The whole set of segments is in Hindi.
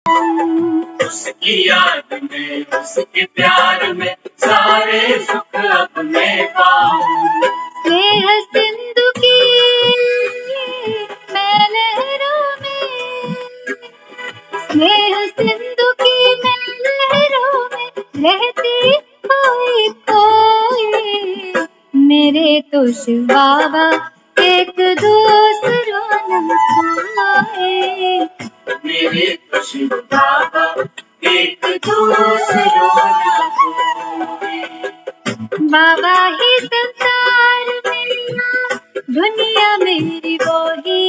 उसकी याद में, उसके प्यार में सारे सुख अपने पाऊं। स्नेह सिंधु की मैं लहरों में, स्नेह सिंधु की मैं लहरों में रहती खोई खोई। मेरे तो शिव बाबा एक दूसरा न पाए। मेरे तो शिव बाबा एक दूसरा न कोई। बाबा ही संसार मेरा, दुनिया मेरी वो ही।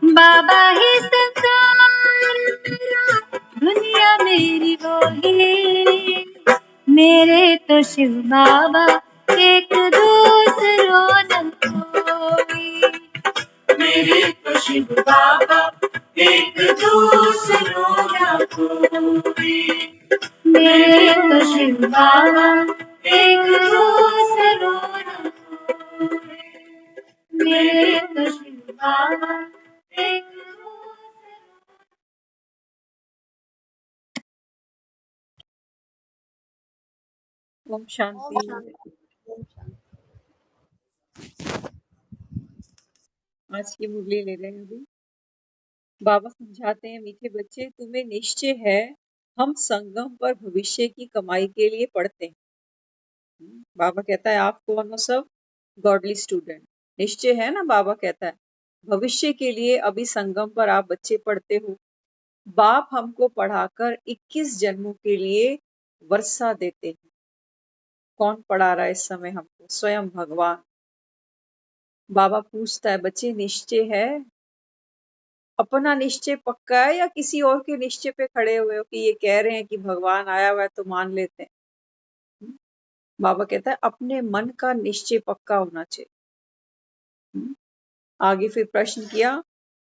बाबा ही संसार मेरा, दुनिया मेरी वो ही। मेरे तो शिव बाबा एक दूसरा न कोई। मेरे तो शिव बाबा एक दूसरा न कोई। मेरे तो शिव बाबा एक दूसरा न कोई। मेरे तो शिव बाबा एक दूसरा। ओम शांति। आज की मुरली ले रहे हैं अभी। बाबा समझाते हैं, मीठे बच्चे तुम्हें निश्चय है हम संगम पर भविष्य की कमाई के लिए पढ़ते हैं। बाबा कहता है आप कौन हो? सब गॉडली स्टूडेंट। निश्चय है ना, बाबा कहता है भविष्य के लिए अभी संगम पर आप बच्चे पढ़ते हो। बाप हमको पढ़ाकर 21 जन्मों के लिए वर्षा देते हैं। कौन पढ़ा रहा है इस समय हमको? स्वयं भगवान। बाबा पूछता है बच्चे निश्चय है? अपना निश्चय पक्का है या किसी और के निश्चय पे खड़े हुए हो कि ये कह रहे हैं कि भगवान आया हुआ है तो मान लेते हैं? बाबा कहता है अपने मन का निश्चय पक्का होना चाहिए। आगे फिर प्रश्न किया,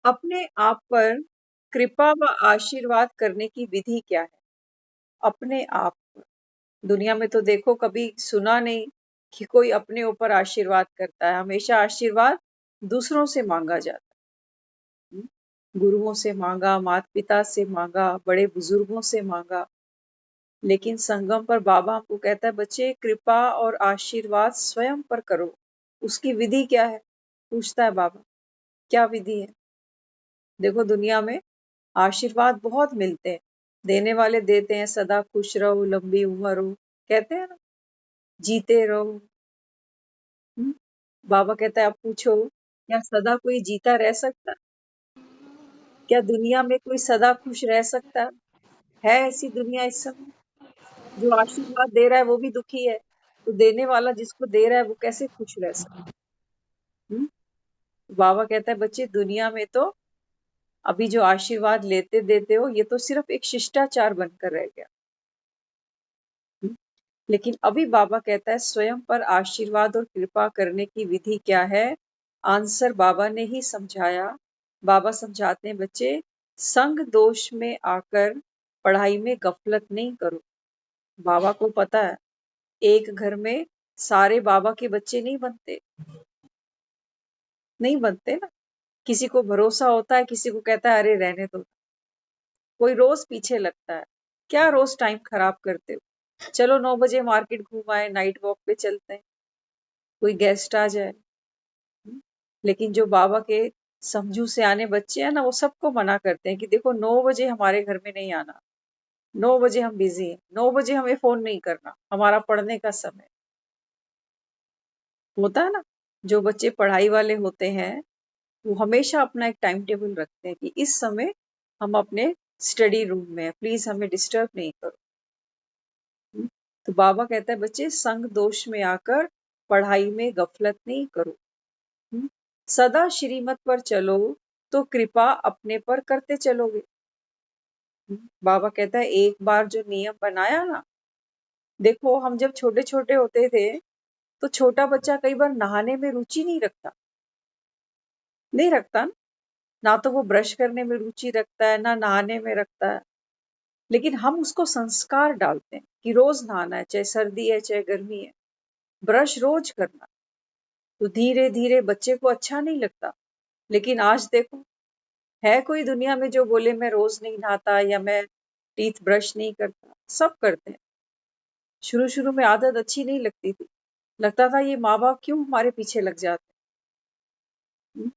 अपने आप पर कृपा व आशीर्वाद करने की विधि क्या है? अपने आप पर। दुनिया में तो देखो कभी सुना नहीं कि कोई अपने ऊपर आशीर्वाद करता है। हमेशा आशीर्वाद दूसरों से मांगा जाता है। गुरुओं से मांगा, माता पिता से मांगा, बड़े बुजुर्गों से मांगा। लेकिन संगम पर बाबा हमको कहता है बच्चे कृपा और आशीर्वाद स्वयं पर करो। उसकी विधि क्या है? पूछता है बाबा, क्या विधि है? देखो दुनिया में आशीर्वाद बहुत मिलते हैं, देने वाले देते हैं, सदा खुश रहो, लंबी उम्र हो, कहते हैं ना, जीते रहो। बाबा कहता है अब पूछो, क्या सदा कोई जीता रह सकता? क्या दुनिया में कोई सदा खुश रह सकता है? ऐसी दुनिया इस समय? जो आशीर्वाद दे रहा है वो भी दुखी है, तो देने वाला जिसको दे रहा है वो कैसे खुश रह सकता? हम्म? बाबा कहता है बच्चे दुनिया में तो अभी जो आशीर्वाद लेते देते हो ये तो सिर्फ एक शिष्टाचार बनकर रह गया। लेकिन अभी बाबा कहता है स्वयं पर आशीर्वाद और कृपा करने की विधि क्या है? आंसर बाबा ने ही समझाया। बाबा समझाते हैं बच्चे संग दोष में आकर पढ़ाई में गफलत नहीं करो। बाबा को पता है एक घर में सारे बाबा के बच्चे नहीं बनते, नहीं बनते ना। किसी को भरोसा होता है, किसी को कहता है अरे रहने दो। कोई रोज पीछे लगता है, क्या रोज टाइम खराब करते हो, चलो 9 बजे मार्केट घूम आए, नाइट वॉक पे चलते हैं, कोई गेस्ट आ जाए। लेकिन जो बाबा के समझू से आने बच्चे हैं ना, वो सबको मना करते हैं कि देखो 9 बजे हमारे घर में नहीं आना, 9 बजे हम बिजी हैं, 9 बजे हमें फोन नहीं करना, हमारा पढ़ने का समय होता है ना। जो बच्चे पढ़ाई वाले होते हैं वो हमेशा अपना एक टाइम टेबल रखते हैं कि इस समय हम अपने स्टडी रूम में, प्लीज हमें डिस्टर्ब नहीं करो। तो बाबा कहता है बच्चे संग दोष में आकर पढ़ाई में गफलत नहीं करो। सदा श्रीमत पर चलो तो कृपा अपने पर करते चलोगे। बाबा कहता है एक बार जो नियम बनाया ना, देखो हम जब छोटे छोटे होते थे तो छोटा बच्चा कई बार नहाने में रुचि नहीं रखता, नहीं रखता ना, तो वो ब्रश करने में रुचि रखता है ना नहाने में रखता है। लेकिन हम उसको संस्कार डालते हैं कि रोज नहाना है, चाहे सर्दी है चाहे गर्मी है, ब्रश रोज करना। तो धीरे धीरे बच्चे को अच्छा नहीं लगता। लेकिन आज देखो है कोई दुनिया में जो बोले मैं रोज नहीं नहाता या मैं टीथ ब्रश नहीं करता? सब करते हैं। शुरू शुरू में आदत अच्छी नहीं लगती थी, लगता था ये माँ बाप क्यों हमारे पीछे लग जाते हैं।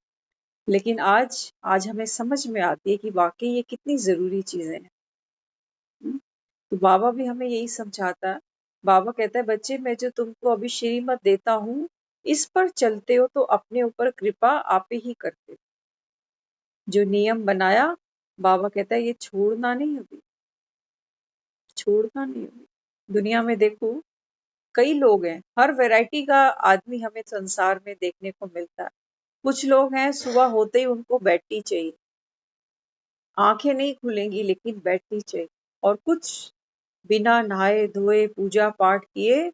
लेकिन आज आज हमें समझ में आती है कि वाकई ये कितनी जरूरी चीजें हैं। हम्म, तो बाबा भी हमें यही समझाता है। बाबा कहता है बच्चे मैं जो तुमको अभी श्रीमत देता हूँ इस पर चलते हो तो अपने ऊपर कृपा आप ही करते हो। जो नियम बनाया बाबा कहता है ये छोड़ना नहीं अभी, छोड़ना नहीं अभी। दुनिया में देखो कई लोग हैं, हर वैरायटी का आदमी हमें संसार में देखने को मिलता है। कुछ लोग हैं सुबह होते ही उनको बैटरी चाहिए, आंखें नहीं खुलेंगी लेकिन बैटरी चाहिए। और कुछ बिना नहाए धोए पूजा पाठ किए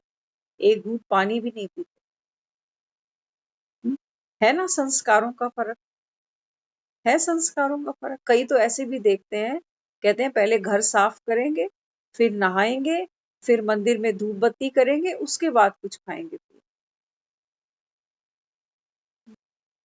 एक घूंट पानी भी नहीं पीते। हम्म, है ना संस्कारों का फर्क, है संस्कारों का फर्क। कई तो ऐसे भी देखते हैं, कहते हैं पहले घर साफ करेंगे, फिर नहाएंगे, फिर मंदिर में धूप बत्ती करेंगे, उसके बाद कुछ खाएंगे।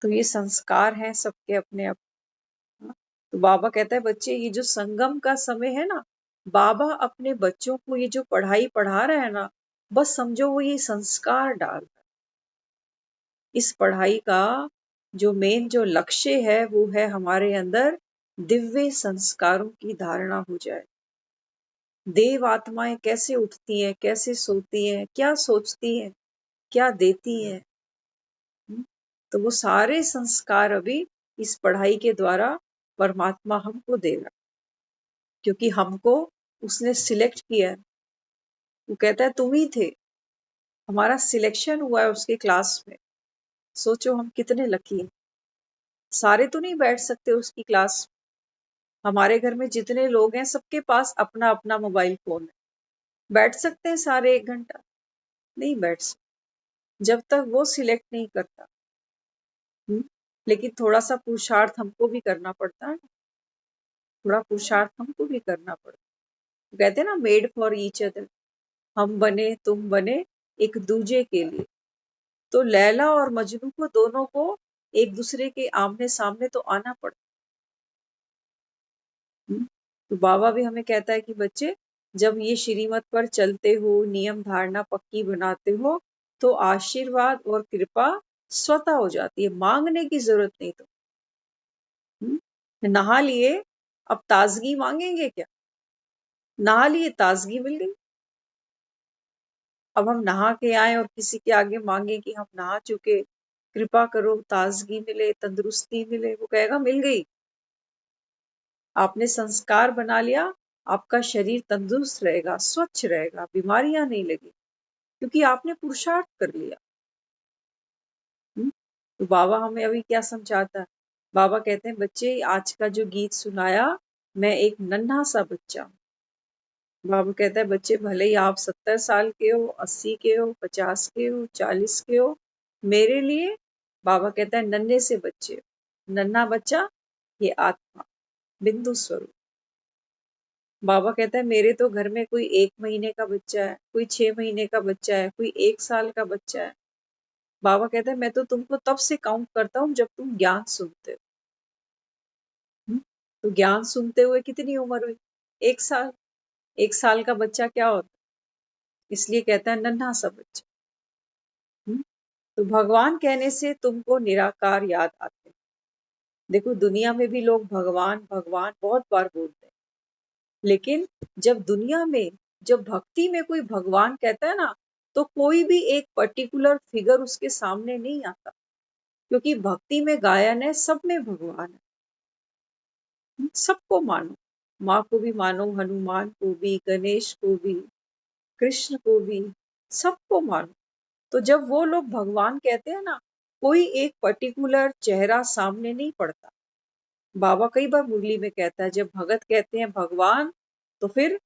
तो ये संस्कार हैं सबके अपने अपने। तो बाबा कहता है बच्चे ये जो संगम का समय है ना, बाबा अपने बच्चों को ये जो पढ़ाई पढ़ा रहे हैं ना, बस समझो वो ये संस्कार डाल रहा है। इस पढ़ाई का जो मेन जो लक्ष्य है वो है हमारे अंदर दिव्य संस्कारों की धारणा हो जाए। देव आत्माएं कैसे उठती हैं, कैसे सोती हैं, क्या सोचती हैं, क्या देती हैं। तो वो सारे संस्कार अभी इस पढ़ाई के द्वारा परमात्मा हमको दे रहा, क्योंकि हमको उसने सिलेक्ट किया है। वो कहता है तुम ही थे, हमारा सिलेक्शन हुआ है उसके क्लास में। सोचो हम कितने लकी हैं। सारे तो नहीं बैठ सकते उसकी क्लास। हमारे घर में जितने लोग हैं सबके पास अपना अपना मोबाइल फोन है, बैठ सकते हैं सारे 1 घंटा? नहीं बैठ सकते जब तक वो सिलेक्ट नहीं करता। हम्म, लेकिन थोड़ा सा पुरुषार्थ हमको भी करना पड़ता है, थोड़ा पुरुषार्थ हमको भी करना पड़ता है। कहते हैं ना मेड फॉर ईच अदर, हम बने तुम बने एक दूजे के लिए। तो लैला और मजनू को दोनों को एक दूसरे के आमने सामने तो आना पड़ता। तो बाबा भी हमें कहता है कि बच्चे जब ये श्रीमत पर चलते हो, नियम धारणा पक्की बनाते हो, तो आशीर्वाद और कृपा स्वतः हो जाती है, मांगने की जरूरत नहीं। तो नहा लिए, अब ताजगी मांगेंगे क्या? नहा लिए, ताजगी मिल गई। अब हम नहा के आए और किसी के आगे मांगे कि हम नहा चुके, कृपा करो ताजगी मिले, तंदुरुस्ती मिले, वो कहेगा मिल गई। आपने संस्कार बना लिया, आपका शरीर तंदुरुस्त रहेगा, स्वच्छ रहेगा, बीमारियां नहीं लगी, क्योंकि आपने पुरुषार्थ कर लिया। तो बाबा हमें अभी क्या समझाता है? बाबा कहते हैं बच्चे आज का जो गीत सुनाया, मैं एक नन्हा सा बच्चा हूँ। बाबा कहता है बच्चे भले ही आप 70 साल के हो, 80 के हो, 50 के हो, 40 के हो, मेरे लिए बाबा कहता है नन्हे से बच्चे हो। नन्हा बच्चा ये आत्मा बिंदु स्वरूप। बाबा कहता है मेरे तो घर में कोई 1 महीने का बच्चा है, कोई 6 महीने का बच्चा है, कोई 1 साल का बच्चा है। बाबा कहता है मैं तो तुमको तब से काउंट करता हूँ जब तुम ज्ञान सुनते हो। तो ज्ञान सुनते हुए कितनी उम्र हुई? 1 साल। 1 साल का बच्चा क्या होता है? इसलिए कहता है नन्हा सा बच्चा। हम्म, तो भगवान कहने से तुमको निराकार याद आते हैं। देखो दुनिया में भी लोग भगवान भगवान बहुत बार बोलते हैं, लेकिन जब दुनिया में जब भक्ति में कोई भगवान कहता है ना, तो कोई भी एक पर्टिकुलर फिगर उसके सामने नहीं आता, क्योंकि भक्ति में गायन है, सब में भगवान है। सबको मानो, माँ को भी मानो, हनुमान को भी, गणेश को भी, कृष्ण को भी, सबको मानो। तो जब वो लोग भगवान कहते हैं ना, कोई एक पर्टिकुलर चेहरा सामने नहीं पड़ता। बाबा कई बार मुरली में कहता है जब भगत कहते हैं भगवान, तो फिर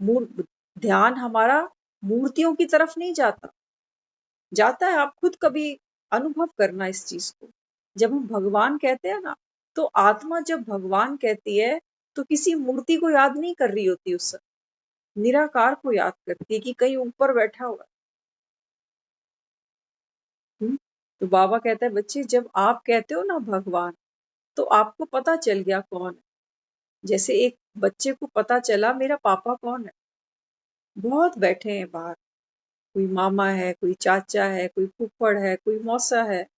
ध्यान हमारा मूर्तियों की तरफ नहीं जाता, जाता है। आप खुद कभी अनुभव करना इस चीज को। जब हम भगवान कहते हैं ना, तो आत्मा जब भगवान कहती है तो किसी मूर्ति को याद नहीं कर रही होती, उस समय निराकार को याद करती है कि कहीं ऊपर बैठा हुआ। तो बाबा कहता है बच्चे जब आप कहते हो ना भगवान, तो आपको पता चल गया कौन है। जैसे एक बच्चे को पता चला मेरा पापा कौन है। बहुत बैठे हैं बाहर, कोई मामा है, कोई चाचा है, कोई फूफड़ है, कोई मौसा है,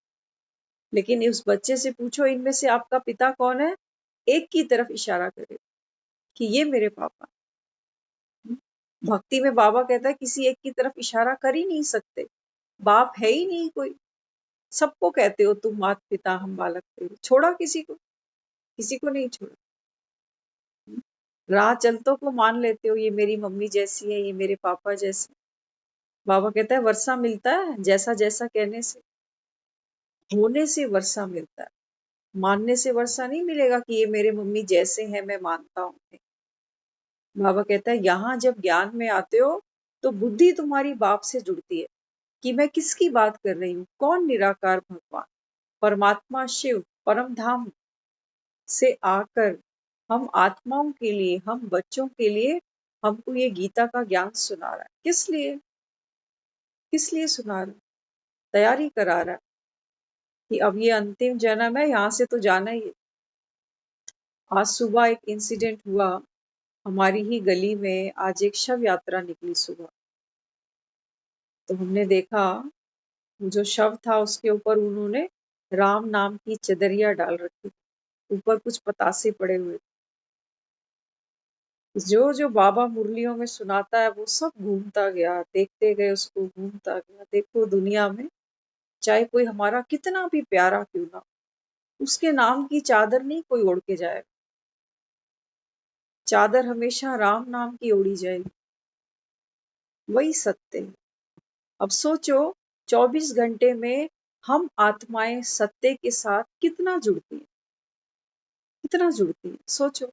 लेकिन उस बच्चे से पूछो इनमें से आपका पिता कौन है, एक की तरफ इशारा करे कि ये मेरे पापा हैं। भक्ति में बाबा कहता है किसी एक की तरफ इशारा कर ही नहीं सकते, बाप है ही नहीं कोई। सबको कहते हो तुम मात पिता हम बालक तेरे, छोड़ा किसी को नहीं छोड़ा। राह चलतों को मान लेते हो ये मेरी मम्मी जैसी है, ये मेरे पापा जैसे। बाबा कहता है वर्षा मिलता है जैसा जैसा कहने से, होने से वर्षा मिलता है, मानने से वर्षा नहीं मिलेगा कि ये मेरे मम्मी जैसे हैं मैं मानता हूँ। बाबा कहता है यहाँ जब ज्ञान में आते हो तो बुद्धि तुम्हारी बाप से जुड़ती है कि मैं किसकी बात कर रही हूँ, कौन निराकार भगवान परमात्मा शिव परम धाम से आकर हम आत्माओं के लिए, हम बच्चों के लिए हमको ये गीता का ज्ञान सुना रहा है। किस लिए सुना रहा है? तैयारी करा रहा है कि अब ये अंतिम जन्म है, यहाँ से तो जाना ही है। आज सुबह एक इंसिडेंट हुआ हमारी ही गली में। आज एक शव यात्रा निकली सुबह, तो हमने देखा जो शव था उसके ऊपर उन्होंने राम नाम की चदरिया डाल रखी, ऊपर कुछ पतासे पड़े हुए। जो जो बाबा मुरलियों में सुनाता है वो सब घूमता गया, देखते गए उसको, घूमता गया। देखो दुनिया में चाहे कोई हमारा कितना भी प्यारा क्यों ना, उसके नाम की चादर नहीं कोई ओढ़ के जाएगा, चादर हमेशा राम नाम की ओढ़ी जाएगी। वही सत्य है। अब सोचो 24 घंटे में हम आत्माएं सत्य के साथ कितना जुड़ती है। सोचो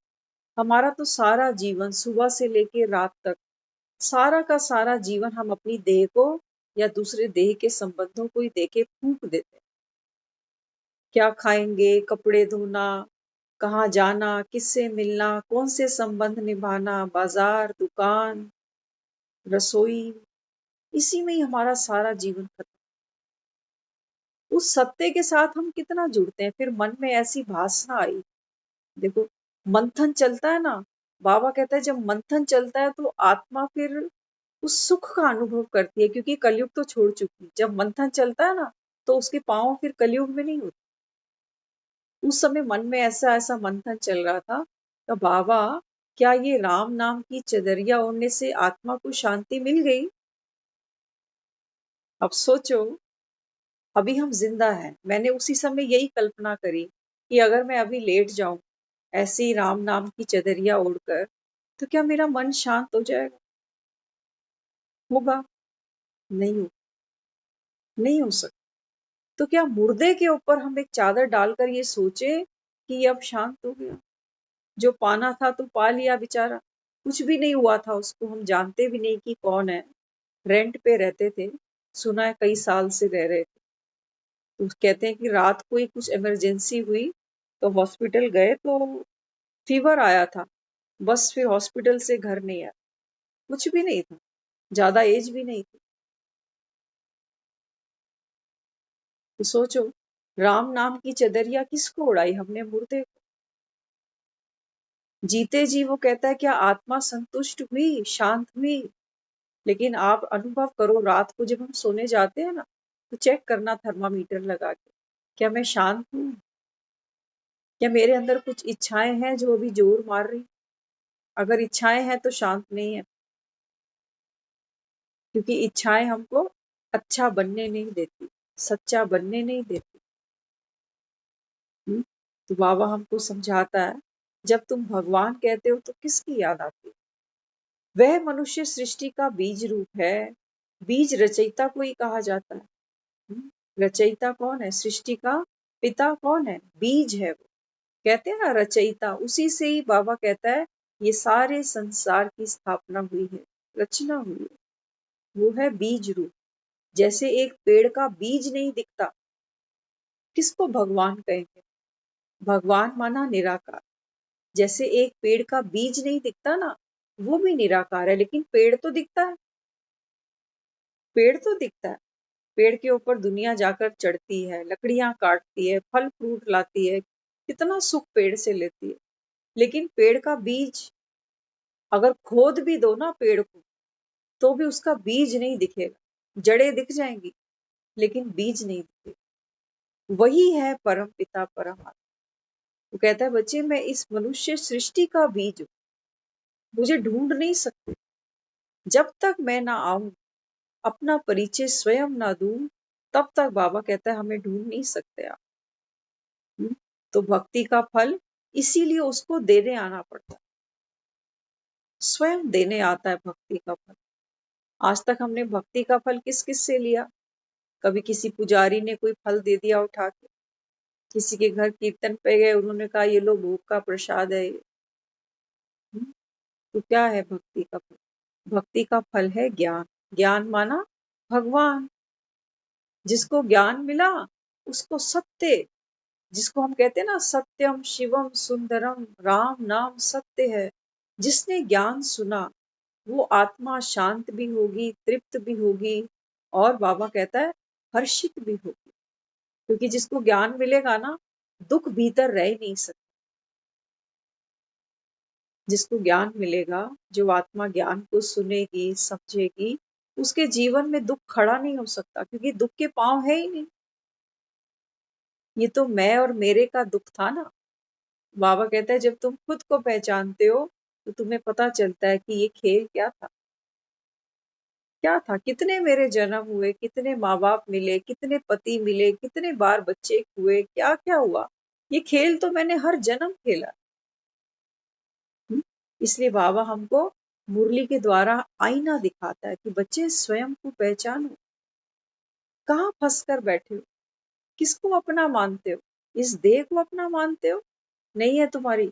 हमारा तो सारा जीवन सुबह से लेके रात तक, सारा का सारा जीवन हम अपनी देह को या दूसरे देह के संबंधों को ही देके फूंक देते हैं। क्या खाएंगे, कपड़े धोना, कहाँ जाना, किससे मिलना, कौन से संबंध निभाना, बाजार, दुकान, रसोई, इसी में ही हमारा सारा जीवन खत्म। उस सत्य के साथ हम कितना जुड़ते हैं। फिर मन में ऐसी भासना आई, देखो मंथन चलता है ना, बाबा कहता है जब मंथन चलता है तो आत्मा फिर उस सुख का अनुभव करती है, क्योंकि कलयुग तो छोड़ चुकी। जब मंथन चलता है ना तो उसके पांव फिर कलयुग में नहीं होते। उस समय मन में ऐसा ऐसा मंथन चल रहा था, तो बाबा क्या ये राम नाम की चदरिया ओढ़ने से आत्मा को शांति मिल गई? अब सोचो अभी हम जिंदा हैं, मैंने उसी समय यही कल्पना करी कि अगर मैं अभी लेट जाऊं ऐसे ही राम नाम की चदरिया ओढ़कर, तो क्या मेरा मन शांत हो जाएगा? होगा? नहीं हो, नहीं हो सकता। तो क्या मुर्दे के ऊपर हम एक चादर डालकर ये सोचे कि ये अब शांत हो गया? जो पाना था तो पा लिया बेचारा, कुछ भी नहीं हुआ था उसको, हम जानते भी नहीं कि कौन है। रेंट पे रहते थे, सुना है कई साल से रह रहे थे। तो कहते हैं कि रात को ही कुछ इमरजेंसी हुई तो हॉस्पिटल गए तो फीवर आया था, बस फिर हॉस्पिटल से घर नहीं आया। कुछ भी नहीं था, ज्यादा एज भी नहीं थी। तो सोचो राम नाम की चदरिया किसको उड़ाई हमने? मुर्दे को। जीते जी वो कहता है क्या आत्मा संतुष्ट हुई, शांत हुई? लेकिन आप अनुभव करो रात को जब हम सोने जाते हैं ना, तो चेक करना थर्मामीटर लगा के, क्या मैं शांत हूँ? क्या मेरे अंदर कुछ इच्छाएं हैं जो अभी जोर मार रही? अगर इच्छाएं हैं तो शांत नहीं है, क्योंकि इच्छाएं हमको अच्छा बनने नहीं देती, सच्चा बनने नहीं देती। तो बाबा हमको समझाता है जब तुम भगवान कहते हो तो किसकी याद आती है? वह मनुष्य सृष्टि का बीज रूप है। बीज रचयिता को ही कहा जाता है। रचयिता कौन है? सृष्टि का पिता कौन है? बीज है वो। कहते हैं ना रचयिता, उसी से ही बाबा कहता है ये सारे संसार की स्थापना हुई है, रचना हुई है। वो है बीज रूप। जैसे एक पेड़ का बीज नहीं दिखता, किसको भगवान कहेंगे? भगवान माना निराकार। जैसे एक पेड़ का बीज नहीं दिखता ना, वो भी निराकार है, लेकिन पेड़ तो दिखता है। पेड़ तो दिखता है, पेड़ के ऊपर दुनिया जाकर चढ़ती है, लकड़ियां काटती है, फल फ्रूट लाती है, कितना सुख पेड़ से लेती है, लेकिन पेड़ का बीज अगर खोद भी दो ना पेड़ को, तो भी उसका बीज नहीं दिखेगा। जड़ें दिख जाएंगी लेकिन बीज नहीं दिखेगा। वही है परम पिता परमात्मा। वो कहता है बच्चे, मैं इस मनुष्य सृष्टि का बीज हूं, मुझे ढूंढ नहीं सकते। जब तक मैं ना आऊं, अपना परिचय स्वयं ना दूं, तब तक बाबा कहता है हमें ढूंढ नहीं सकते आप। तो भक्ति का फल इसीलिए उसको देने आना पड़ता है, स्वयं देने आता है भक्ति का फल। आज तक हमने भक्ति का फल किस किस से लिया? कभी किसी पुजारी ने कोई फल दे दिया उठा के, किसी के घर कीर्तन पे गए, उन्होंने कहा ये लो भोग का प्रसाद है ये। तो क्या है भक्ति का फल? भक्ति का फल है ज्ञान। ज्ञान माना भगवान। जिसको ज्ञान मिला उसको सत्य, जिसको हम कहते हैं ना सत्यम शिवम सुंदरम, राम नाम सत्य है। जिसने ज्ञान सुना वो आत्मा शांत भी होगी, तृप्त भी होगी, और बाबा कहता है हर्षित भी होगी। क्योंकि जिसको ज्ञान मिलेगा ना, दुख भीतर रह ही नहीं सकता। जिसको ज्ञान मिलेगा, जो आत्मा ज्ञान को सुनेगी, समझेगी, उसके जीवन में दुख खड़ा नहीं हो सकता, क्योंकि दुख के पांव है ही नहीं। ये तो मैं और मेरे का दुख था ना। बाबा कहता है जब तुम खुद को पहचानते हो तो तुम्हें पता चलता है कि ये खेल क्या था। क्या था? कितने मेरे जन्म हुए, कितने माँ बाप मिले, कितने पति मिले, कितने बार बच्चे हुए, क्या क्या हुआ। ये खेल तो मैंने हर जन्म खेला। हम्म? इसलिए बाबा हमको मुरली के द्वारा आईना दिखाता है कि बच्चे स्वयं को पहचानो। कहाँ फंस कर बैठे हो? किसको अपना मानते हो? इस देह को अपना मानते हो? नहीं है तुम्हारी।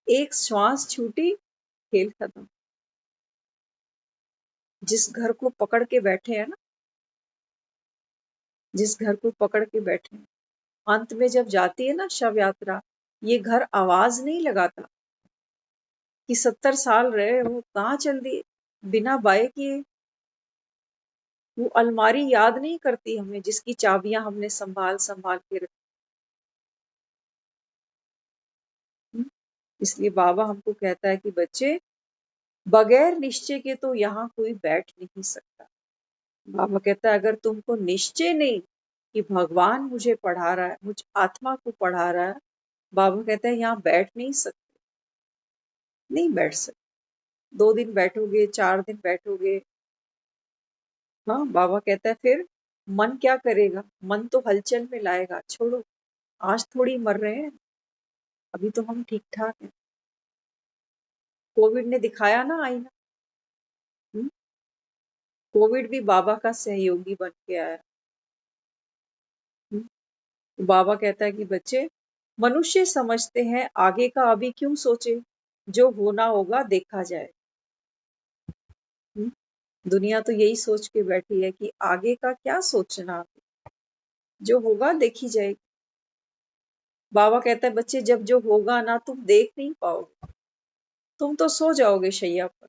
एक श्वास छूटी, खेल खत्म। जिस घर को पकड़ के बैठे हैं ना, जिस घर को पकड़ के बैठे हैं, अंत में जब जाती है ना शव यात्रा, ये घर आवाज नहीं लगाता कि 70 साल रहे हो कहाँ चल दिए बिना बाय किए। वो अलमारी याद नहीं करती हमें, जिसकी चाबियां हमने संभाल संभाल के रखी। इसलिए बाबा हमको कहता है कि बच्चे, बगैर निश्चय के तो यहाँ कोई बैठ नहीं सकता। बाबा कहता है अगर तुमको निश्चय नहीं कि भगवान मुझे पढ़ा रहा है, मुझ आत्मा को पढ़ा रहा है, बाबा कहता है यहाँ बैठ नहीं सकते। नहीं बैठ सकते। 2 दिन बैठोगे, 4 दिन बैठोगे, हाँ बाबा कहता है फिर मन क्या करेगा? मन तो हलचल में लाएगा। छोड़ो, आज थोड़ी मर रहे हैं, अभी तो हम ठीक ठाक हैं। कोविड ने दिखाया ना आईना। हम्म? कोविड भी बाबा का सहयोगी बन के आया। तो बाबा कहता है कि बच्चे, मनुष्य समझते हैं आगे का अभी क्यों सोचे, जो होना होगा देखा जाए। हम्म? दुनिया तो यही सोच के बैठी है कि आगे का क्या सोचना, जो होगा देखी जाएगी। बाबा कहता है बच्चे, जब जो होगा ना तुम देख नहीं पाओगे, तुम तो सो जाओगे शैया पर,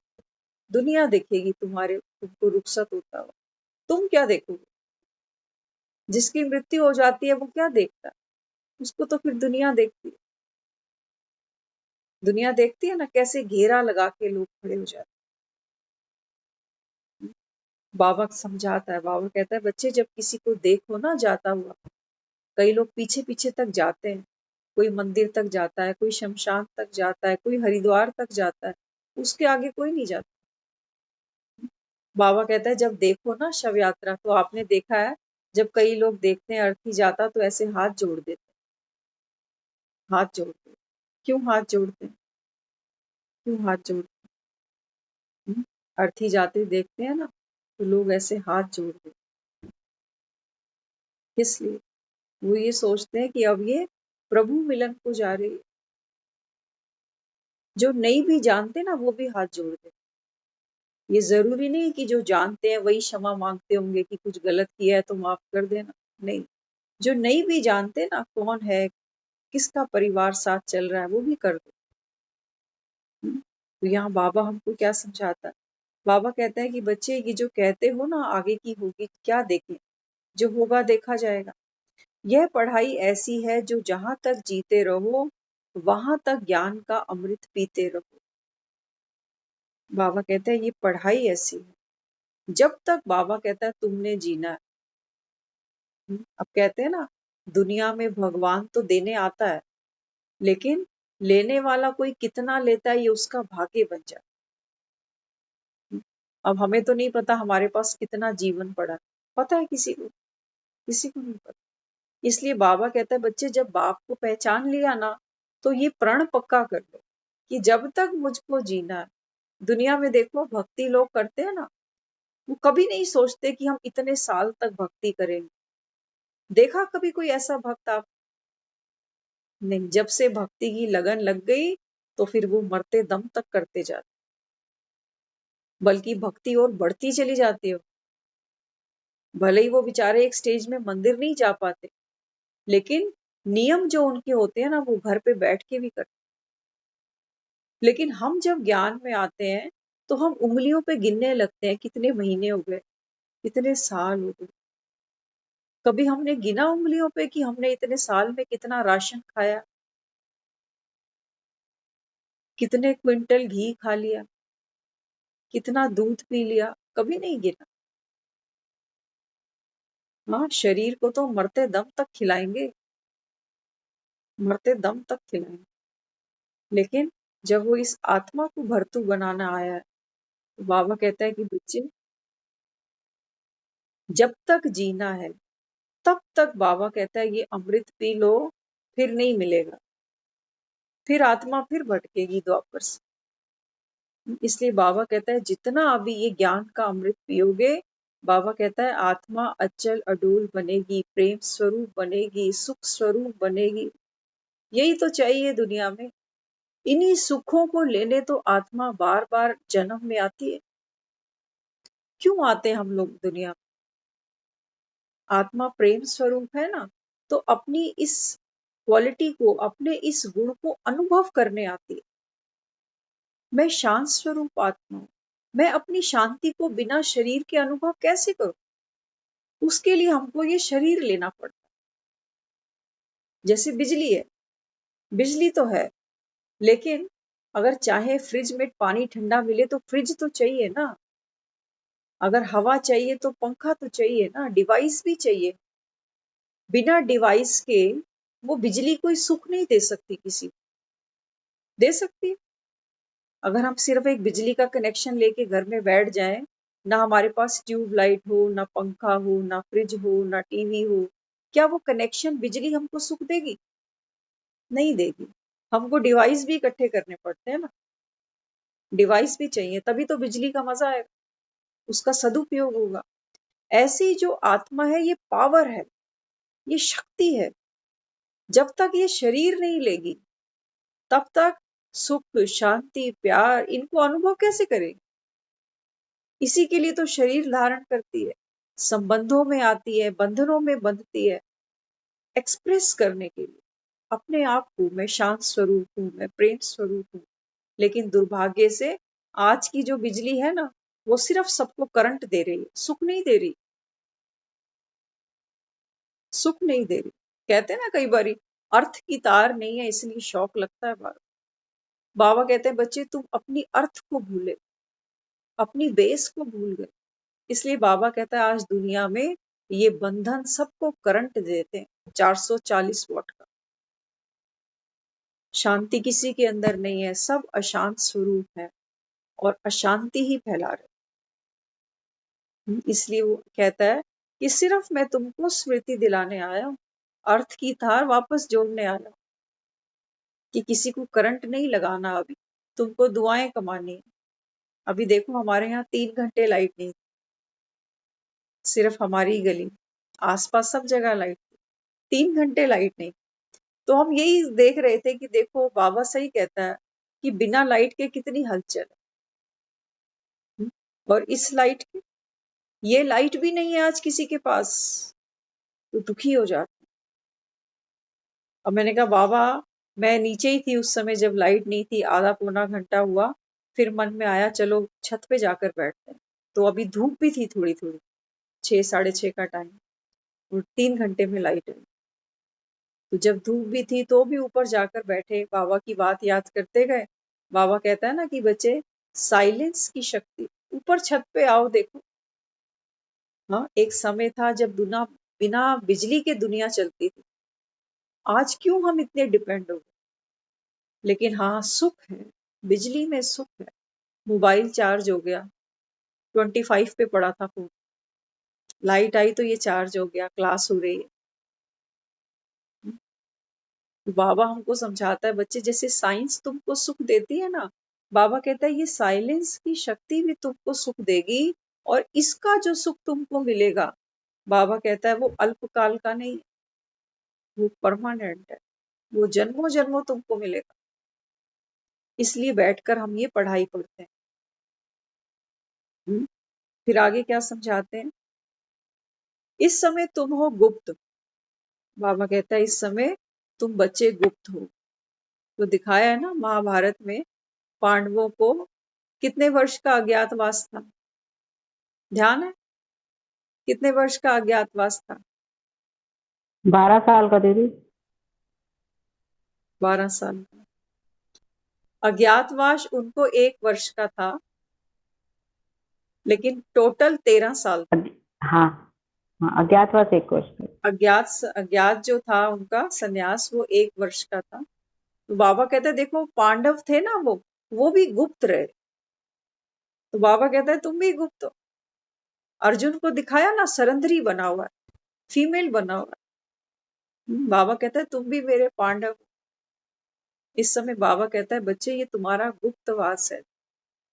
दुनिया देखेगी तुमको रुखसत होता हुआ। तुम क्या देखोगे? जिसकी मृत्यु हो जाती है वो क्या देखता है? उसको तो फिर दुनिया देखती है। दुनिया देखती है ना कैसे घेरा लगा के लोग खड़े हो जाते हैं। बाबा समझाता है, बाबा कहता है बच्चे, जब किसी को देखो ना जाता हुआ, कई लोग पीछे पीछे तक जाते हैं। कोई मंदिर तक जाता है, कोई शमशान तक जाता है, कोई हरिद्वार तक जाता है, उसके आगे कोई नहीं जाता। बाबा कहता है जब देखो ना शव यात्रा, तो आपने देखा है जब कई लोग देखते हैं अर्थी जाता तो ऐसे हाथ जोड़ देते हैं, हाथ जोड़ते हैं। क्यों हाथ जोड़ते हैं? क्यों हाथ जोड़ते हैं? अर्थी जाते देखते हैं ना, तो लोग ऐसे हाथ जोड़ देते हैं। इसलिए वो ये सोचते हैं कि अब ये प्रभु मिलन को जा रही है। जो नहीं भी जानते ना वो भी हाथ जोड़ते हैं। ये जरूरी नहीं कि जो जानते हैं वही क्षमा मांगते होंगे कि कुछ गलत किया है तो माफ कर देना। नहीं, जो नहीं भी जानते ना कौन है, किसका परिवार साथ चल रहा है, वो भी कर दो। तो यहाँ बाबा हमको क्या समझाता है? बाबा कहता है कि बच्चे, ये जो कहते हो ना आगे की होगी, क्या देखें? जो होगा देखा जाएगा। यह पढ़ाई ऐसी है जो जहां तक जीते रहो वहां तक ज्ञान का अमृत पीते रहो। बाबा कहते हैं ये पढ़ाई ऐसी है, जब तक बाबा कहता है तुमने जीना है। अब कहते हैं ना, दुनिया में भगवान तो देने आता है, लेकिन लेने वाला कोई कितना लेता है ये उसका भाग्य बन जाता है। अब हमें तो नहीं पता हमारे पास कितना जीवन पड़ा है, पता है किसी को? किसी को नहीं पता। इसलिए बाबा कहता है बच्चे जब बाप को पहचान लिया ना, तो ये प्रण पक्का कर लो कि जब तक मुझको जीना है। दुनिया में देखो भक्ति लोग करते हैं ना, वो कभी नहीं सोचते कि हम इतने साल तक भक्ति करेंगे। देखा कभी कोई ऐसा भक्त आप? नहीं। जब से भक्ति की लगन लग गई तो फिर वो मरते दम तक करते जाते, बल्कि भक्ति और बढ़ती चली जाती है। भले ही वो बेचारे एक स्टेज में मंदिर नहीं जा पाते, लेकिन नियम जो उनके होते हैं ना वो घर पे बैठ के भी करते। लेकिन हम जब ज्ञान में आते हैं तो हम उंगलियों पे गिनने लगते हैं कितने महीने हो गए, कितने साल हो गए। कभी हमने गिना उंगलियों पे कि हमने इतने साल में कितना राशन खाया, कितने क्विंटल घी खा लिया, कितना दूध पी लिया? कभी नहीं गिना। हाँ, शरीर को तो मरते दम तक खिलाएंगे, मरते दम तक खिलाएंगे। लेकिन जब वो इस आत्मा को भरतू बनाना आया है, तो बाबा कहता है कि बच्चे जब तक जीना है तब तक बाबा कहता है ये अमृत पी लो, फिर नहीं मिलेगा, फिर आत्मा फिर भटकेगी द्वापर से। इसलिए बाबा कहता है जितना अभी ये ज्ञान का अमृत पियोगे, बाबा कहता है आत्मा अचल अडोल बनेगी, प्रेम स्वरूप बनेगी, सुख स्वरूप बनेगी। यही तो चाहिए दुनिया में। इन्हीं सुखों को लेने तो आत्मा बार बार जन्म में आती है। क्यों आते हैं हम लोग दुनिया में? आत्मा प्रेम स्वरूप है ना, तो अपनी इस क्वालिटी को, अपने इस गुण को अनुभव करने आती है। मैं शांत स्वरूप आत्मा हूं, मैं अपनी शांति को बिना शरीर के अनुभव कैसे करूं? उसके लिए हमको ये शरीर लेना पड़ता है। जैसे बिजली है, बिजली तो है, लेकिन अगर चाहे फ्रिज में पानी ठंडा मिले तो फ्रिज तो चाहिए ना। अगर हवा चाहिए तो पंखा तो चाहिए ना, डिवाइस भी चाहिए। बिना डिवाइस के वो बिजली कोई सुख नहीं दे सकती किसी को। दे सकती है? अगर हम सिर्फ एक बिजली का कनेक्शन लेके घर में बैठ जाएं, ना हमारे पास ट्यूब लाइट हो, ना पंखा हो, ना फ्रिज हो, ना टीवी हो, क्या वो कनेक्शन बिजली हमको सुख देगी? नहीं देगी। हमको डिवाइस भी इकट्ठे करने पड़ते हैं ना, डिवाइस भी चाहिए, तभी तो बिजली का मजा आएगा, उसका सदुपयोग होगा। ऐसी जो आत्मा है ये पावर है, ये शक्ति है। जब तक ये शरीर नहीं लेगी तब तक सुख, शांति, प्यार इनको अनुभव कैसे करेगी? इसी के लिए तो शरीर धारण करती है, संबंधों में आती है, बंधनों में बंधती है, एक्सप्रेस करने के लिए अपने आप को, मैं शांत स्वरूप हूँ, मैं प्रेम स्वरूप हूँ। लेकिन दुर्भाग्य से आज की जो बिजली है ना, वो सिर्फ सबको करंट दे रही है, सुख नहीं दे रही, सुख नहीं दे रही। कहते हैं ना कई बारी अर्थ की तार नहीं है इसलिए शौक लगता है बार। बाबा कहते हैं बच्चे तुम अपनी अर्थ को भूले, अपनी बेस को भूल गए। इसलिए बाबा कहता है आज दुनिया में ये बंधन सबको करंट देते हैं, 440 वॉट का। शांति किसी के अंदर नहीं है, सब अशांत स्वरूप है और अशांति ही फैला रहे। इसलिए वो कहता है कि सिर्फ मैं तुमको स्मृति दिलाने आया हूँ, अर्थ की तार वापस जोड़ने आया हूँ, कि किसी को करंट नहीं लगाना। अभी तुमको दुआएं कमानी है। अभी देखो हमारे यहाँ 3 घंटे लाइट नहीं, सिर्फ हमारी गली, आसपास सब जगह लाइट, 3 घंटे लाइट नहीं। तो हम यही देख रहे थे कि देखो बाबा सही कहता है कि बिना लाइट के कितनी हलचल है। और इस लाइट के, ये लाइट भी नहीं है आज किसी के पास, तो दुखी हो जाता। अब मैंने कहा बाबा मैं नीचे ही थी उस समय जब लाइट नहीं थी, आधा पौना घंटा हुआ, फिर मन में आया चलो छत पे जाकर बैठते हैं। तो अभी धूप भी थी थोड़ी थोड़ी, 6 साढ़े 6 का टाइम, और 3 घंटे में लाइट आई। तो जब धूप भी थी तो भी ऊपर जाकर बैठे, बाबा की बात याद करते गए। बाबा कहता है ना कि बच्चे, साइलेंस की शक्ति, ऊपर छत पे आओ, देखो। हाँ, एक समय था जब दुना बिना बिजली के दुनिया चलती थी। आज क्यों हम इतने डिपेंड हो गए? लेकिन हाँ, सुख है, बिजली में सुख है। मोबाइल चार्ज हो गया, 25 पे पड़ा था फोन, लाइट आई तो ये चार्ज हो गया, क्लास हो रही है। तो बाबा हमको समझाता है, बच्चे, जैसे साइंस तुमको सुख देती है ना, बाबा कहता है ये साइलेंस की शक्ति भी तुमको सुख देगी। और इसका जो सुख तुमको मिलेगा, बाबा कहता है वो अल्पकाल का नहीं, वो परमानेंट है, वो जन्मों जन्मों तुमको मिलेगा। इसलिए बैठकर हम ये पढ़ाई पढ़ते हैं। फिर आगे क्या समझाते हैं? इस समय तुम हो गुप्त। बाबा कहता है इस समय तुम बच्चे गुप्त हो। तो दिखाया है ना महाभारत में, पांडवों को कितने वर्ष का अज्ञातवास था? ध्यान है? कितने वर्ष का अज्ञातवास था? 12 साल का दीदी। 12 साल का। अज्ञातवास उनको 1 वर्ष का था, लेकिन टोटल 13 साल। हाँ हाँ, अज्ञातवास 1 वर्ष का। अज्ञात जो था उनका सन्यास, वो 1 वर्ष का था। तो बाबा कहते हैं देखो, पांडव थे ना, वो भी गुप्त रहे। तो बाबा कहता है तुम भी गुप्त हो। अर्जुन को दिखाया ना, सरंधरी बना हुआ है, फीमेल बना हुआ है। बाबा कहता है तुम भी मेरे पांडव हो। इस समय बाबा कहता है बच्चे, ये तुम्हारा गुप्तवास है।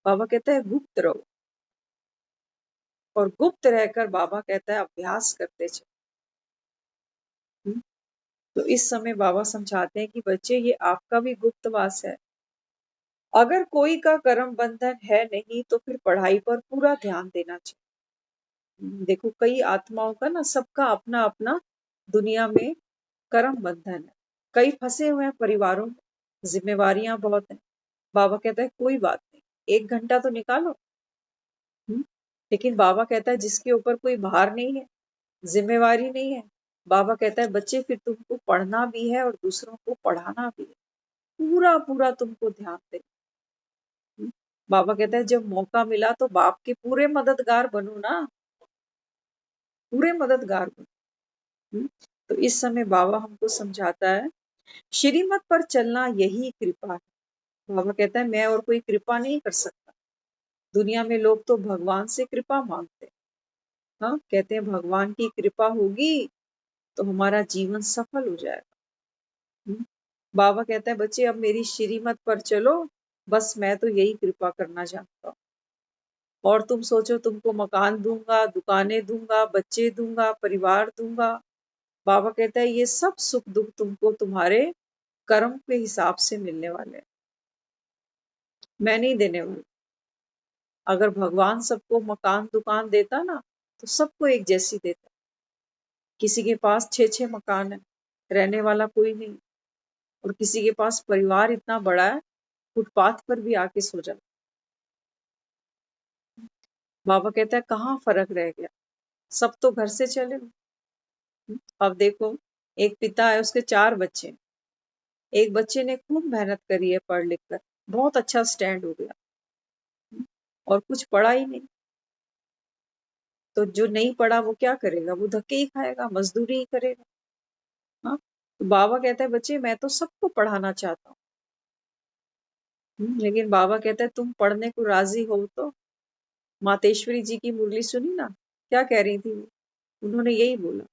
बाबा कहता है गुप्त रहो। और गुप्त रहकर बाबा कहता है अभ्यास करते चलो। तो इस समय बाबा समझाते हैं कि बच्चे, ये आपका भी गुप्तवास है। अगर कोई का कर्म बंधन है नहीं तो फिर पढ़ाई पर पूरा ध्यान देना चाहिए। देखो, कई आत्माओं का ना, सबका अपना अपना दुनिया में कर्म बंधन है। कई फंसे हुए हैं परिवारों में, जिम्मेवारियां बहुत हैं। बाबा कहता है कोई बात नहीं, 1 घंटा तो निकालो। हम्म, लेकिन बाबा कहता है जिसके ऊपर कोई भार नहीं है, जिम्मेवारी नहीं है, बाबा कहता है बच्चे, फिर तुमको पढ़ना भी है और दूसरों को पढ़ाना भी है। पूरा पूरा तुमको ध्यान दे। बाबा कहता है जब मौका मिला तो बाप के पूरे मददगार बनो ना, पूरे मददगार बनो। तो इस समय बाबा हमको समझाता है, श्रीमत पर चलना यही कृपा है। बाबा कहता है मैं और कोई कृपा नहीं कर सकता। दुनिया में लोग तो भगवान से कृपा मांगते हैं। हाँ, कहते हैं भगवान की कृपा होगी तो हमारा जीवन सफल हो जाएगा। बाबा कहता है बच्चे, अब मेरी श्रीमत पर चलो, बस मैं तो यही कृपा करना चाहता हूँ। और तुम सोचो तुमको मकान दूंगा, दुकानें दूंगा, बच्चे दूंगा, परिवार दूंगा। बाबा कहता है ये सब सुख दुख तुमको तुम्हारे कर्म के हिसाब से मिलने वाले हैं, मैं नहीं देने वाला। अगर भगवान सबको मकान दुकान देता ना, तो सबको एक जैसी देता। किसी के पास 6-6 मकान है, रहने वाला कोई नहीं। और किसी के पास परिवार इतना बड़ा है, फुटपाथ पर भी आके सो जाता। बाबा कहता है कहाँ फर्क रह गया, सब तो घर से चले गए। अब देखो, एक पिता है, उसके 4 बच्चे। एक बच्चे ने खूब मेहनत करी है पढ़ लिख कर, बहुत अच्छा स्टैंड हो गया, और कुछ पढ़ा ही नहीं। तो जो नहीं पढ़ा वो क्या करेगा? वो धक्के ही खाएगा, मजदूरी ही करेगा। हाँ, तो बाबा कहता है बच्चे, मैं तो सबको पढ़ाना चाहता हूँ। लेकिन बाबा कहता है तुम पढ़ने को राजी हो तो। मातेश्वरी जी की मुरली सुनी ना, क्या कह रही थी वो? उन्होंने यही बोला,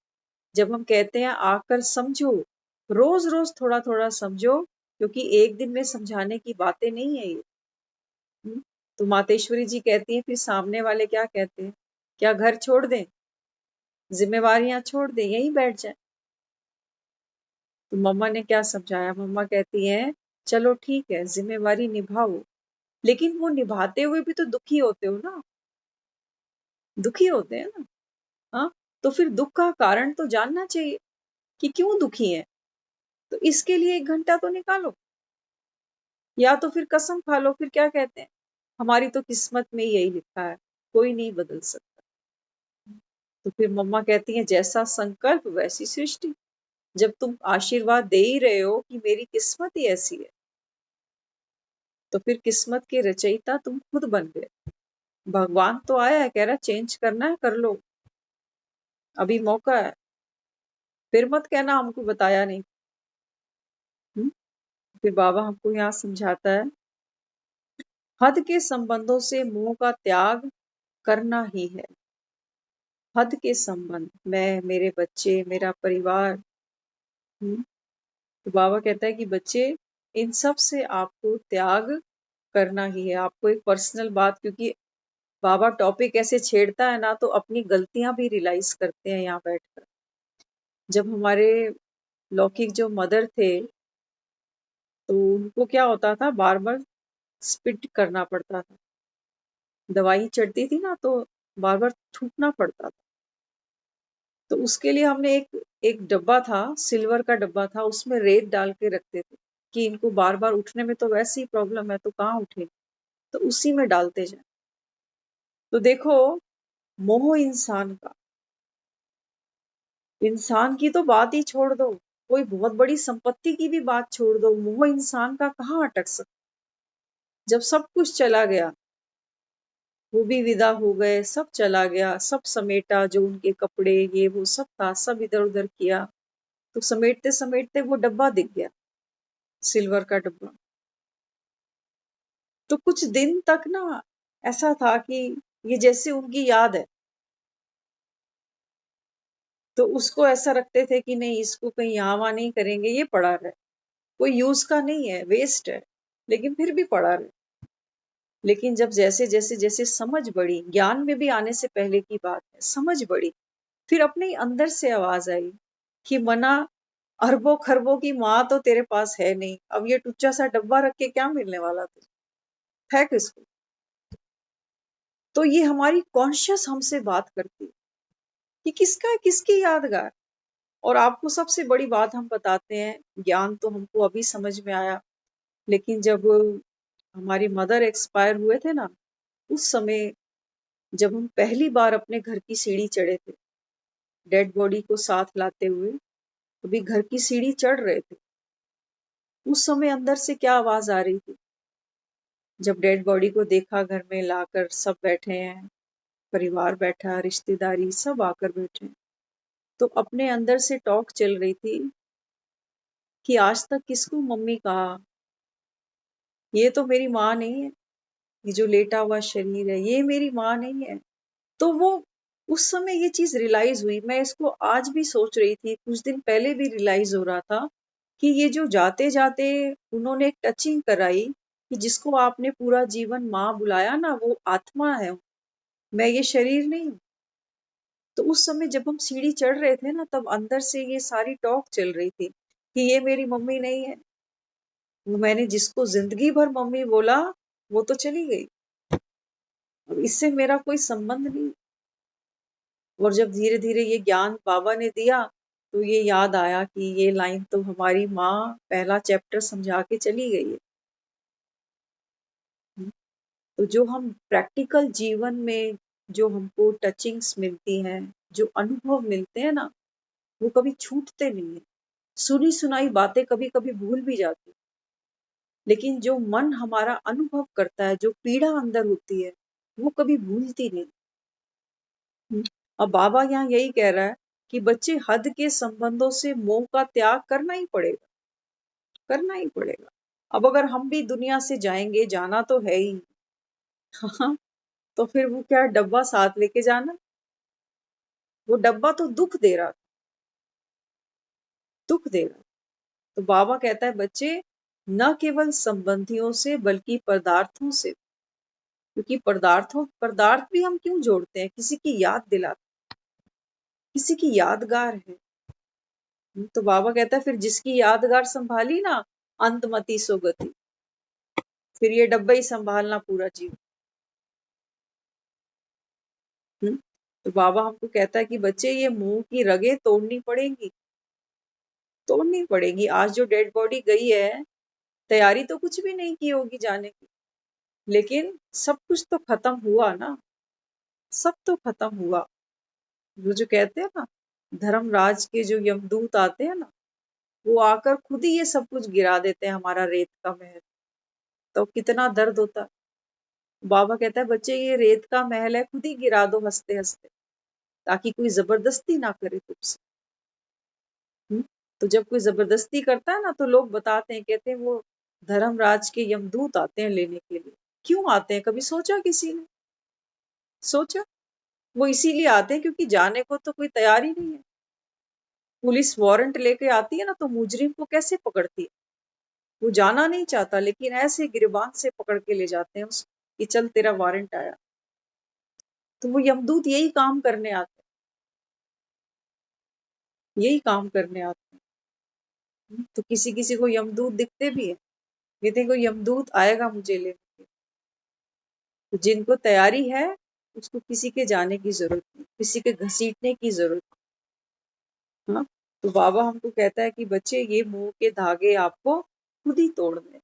जब हम कहते हैं आकर समझो, रोज रोज थोड़ा थोड़ा समझो, क्योंकि एक दिन में समझाने की बातें नहीं है ये। तो मातेश्वरी जी कहती हैं फिर सामने वाले क्या कहते हैं? क्या घर छोड़ दें, जिम्मेवारियां छोड़ दें, यहीं बैठ जाए? तो मम्मा ने क्या समझाया? मम्मा कहती हैं चलो ठीक है, जिम्मेवारी निभाओ, लेकिन वो निभाते हुए भी तो दुखी होते हो ना, दुखी होते हैं ना। हाँ, तो फिर दुख का कारण तो जानना चाहिए कि क्यों दुखी है। तो इसके लिए 1 घंटा तो निकालो, या तो फिर कसम खा लो। फिर क्या कहते हैं, हमारी तो किस्मत में यही लिखा है, कोई नहीं बदल सकता। तो फिर मम्मा कहती हैं जैसा संकल्प वैसी सृष्टि। जब तुम आशीर्वाद दे ही रहे हो कि मेरी किस्मत ही ऐसी है, तो फिर किस्मत के रचयिता तुम खुद बन गए। भगवान तो आया है, कह रहा चेंज करना है कर लो, अभी मौका है। फिर मत कहना हमको बताया नहीं। हम्म? फिर बाबा हमको यहाँ समझाता है, हद के संबंधों से मोह का त्याग करना ही है। हद के संबंध, मैं, मेरे बच्चे, मेरा परिवार। हम्म? तो बाबा कहता है कि बच्चे, इन सब से आपको त्याग करना ही है। आपको एक पर्सनल बात, क्योंकि बाबा टॉपिक ऐसे छेड़ता है ना, तो अपनी गलतियां भी रियलाइज करते हैं यहाँ बैठकर। जब हमारे लौकिक जो मदर थे, तो उनको क्या होता था, बार बार स्पिट करना पड़ता था। दवाई चढ़ती थी ना, तो बार बार थूकना पड़ता था। तो उसके लिए हमने एक एक डब्बा था, सिल्वर का डब्बा था, उसमें रेत डाल के रखते थे कि इनको बार बार उठने में तो वैसे ही प्रॉब्लम है, तो कहाँ उठे, तो उसी में डालते जाए। तो देखो, मोह इंसान की तो बात ही छोड़ दो, कोई बहुत बड़ी संपत्ति की भी बात छोड़ दो, मोह इंसान का कहाँ अटक सकता। जब सब कुछ चला गया, वो भी विदा हो गए, सब चला गया, सब समेटा, जो उनके कपड़े ये वो सब था, सब इधर उधर किया, तो समेटते समेटते वो डब्बा दिख गया, सिल्वर का डब्बा। तो कुछ दिन तक ना ऐसा था कि ये जैसे उनकी याद है, तो उसको ऐसा रखते थे कि नहीं, इसको कहीं यहाँ वहाँ नहीं करेंगे, ये पड़ा रहे, कोई यूज का नहीं है, वेस्ट है, लेकिन फिर भी पड़ा रहे। लेकिन जब जैसे जैसे जैसे समझ बढ़ी, ज्ञान में भी आने से पहले की बात है, समझ बढ़ी, फिर अपने ही अंदर से आवाज आई कि मना, अरबों खरबों की माँ तो तेरे पास है नहीं, अब ये टुच्चा सा डब्बा रख के क्या मिलने वाला तुझे, फेंक इसको। तो ये हमारी कॉन्शियस हमसे बात करती है कि किसका है, किसकी यादगार। और आपको सबसे बड़ी बात हम बताते हैं, ज्ञान तो हमको अभी समझ में आया, लेकिन जब हमारी मदर एक्सपायर हुए थे ना, उस समय जब हम पहली बार अपने घर की सीढ़ी चढ़े थे, डेड बॉडी को साथ लाते हुए, अभी घर की सीढ़ी चढ़ रहे थे, उस समय अंदर से क्या आवाज आ रही थी। जब डेड बॉडी को देखा, घर में लाकर सब बैठे हैं, परिवार बैठा, रिश्तेदारी सब आकर बैठे हैं, तो अपने अंदर से टॉक चल रही थी कि आज तक किसको मम्मी कहा, ये तो मेरी माँ नहीं है, ये जो लेटा हुआ शरीर है ये मेरी माँ नहीं है। तो वो उस समय ये चीज रियलाइज हुई। मैं इसको आज भी सोच रही थी, कुछ दिन पहले भी रियलाइज हो रहा था कि ये जो जाते जाते उन्होंने एक टचिंग कराई कि जिसको आपने पूरा जीवन माँ बुलाया ना, वो आत्मा है, मैं ये शरीर नहीं हूँ। तो उस समय जब हम सीढ़ी चढ़ रहे थे ना, तब अंदर से ये सारी टॉक चल रही थी कि ये मेरी मम्मी नहीं है, वो मैंने जिसको जिंदगी भर मम्मी बोला, वो तो चली गई, अब इससे मेरा कोई संबंध नहीं। और जब धीरे धीरे ये ज्ञान बाबा ने दिया, तो ये याद आया कि ये लाइन तो हमारी माँ पहला चैप्टर समझा के चली गई है। तो जो हम प्रैक्टिकल जीवन में, जो हमको टचिंग्स मिलती हैं, जो अनुभव मिलते हैं ना, वो कभी छूटते नहीं है। सुनी सुनाई बातें कभी कभी भूल भी जाती, लेकिन जो मन हमारा अनुभव करता है, जो पीड़ा अंदर होती है, वो कभी भूलती नहीं। अब बाबा यहाँ यही कह रहा है कि बच्चे, हद के संबंधों से मोह का त्याग करना ही पड़ेगा, करना ही पड़ेगा। अब अगर हम भी दुनिया से जाएंगे, जाना तो है ही, हाँ, तो फिर वो क्या डब्बा साथ लेके जाना, वो डब्बा तो दुख दे रहा, दुख दे रहा। तो बाबा कहता है बच्चे, न केवल संबंधियों से बल्कि पदार्थों से, क्योंकि पदार्थ भी हम क्यों जोड़ते हैं, किसी की याद दिलाते, किसी की यादगार है। तो बाबा कहता है फिर जिसकी यादगार संभाली ना, अंतमति सुगति, फिर ये डब्बा ही संभालना पूरा जीवन। तो बाबा हमको कहता है कि बच्चे, ये मुंह की रगें तोड़नी पड़ेंगी, तोड़नी पड़ेगी। आज जो डेड बॉडी गई है, तैयारी तो कुछ भी नहीं की होगी जाने की, लेकिन सब कुछ तो खत्म हुआ ना, सब तो खत्म हुआ। वो जो कहते हैं ना, धर्मराज के जो यमदूत आते हैं ना, वो आकर खुद ही ये सब कुछ गिरा देते हैं, हमारा रेत का महल। तो कितना दर्द होता है। बाबा कहता है बच्चे ये रेत का महल है, खुद ही गिरा दो हंसते हंसते, ताकि कोई जबरदस्ती ना करे तुमसे। तो जब कोई जबरदस्ती करता है ना, तो लोग बताते हैं, कहते हैं वो धर्मराज के यमदूत आते हैं लेने के लिए। क्यों आते हैं, कभी सोचा किसी ने? सोचा? वो इसीलिए आते हैं क्योंकि जाने को तो कोई तैयार ही नहीं है। पुलिस वारंट लेके आती है ना, तो मुजरिम को कैसे पकड़ती है? वो जाना नहीं चाहता, लेकिन ऐसे गिरबान से पकड़ के ले जाते हैं उसको कि चल तेरा वारंट आया। तो वो यमदूत यही काम करने आते हैं, यही काम करने आते हैं। तो किसी किसी को यमदूत दिखते भी है, कहते हैं कोई यमदूत आएगा मुझे लेने के। तो जिनको तैयारी है उसको किसी के जाने की जरूरत नहीं, किसी के घसीटने की जरूरत नहीं। हाँ, तो बाबा हमको कहता है कि बच्चे ये मोह के धागे आपको खुद ही तोड़ने,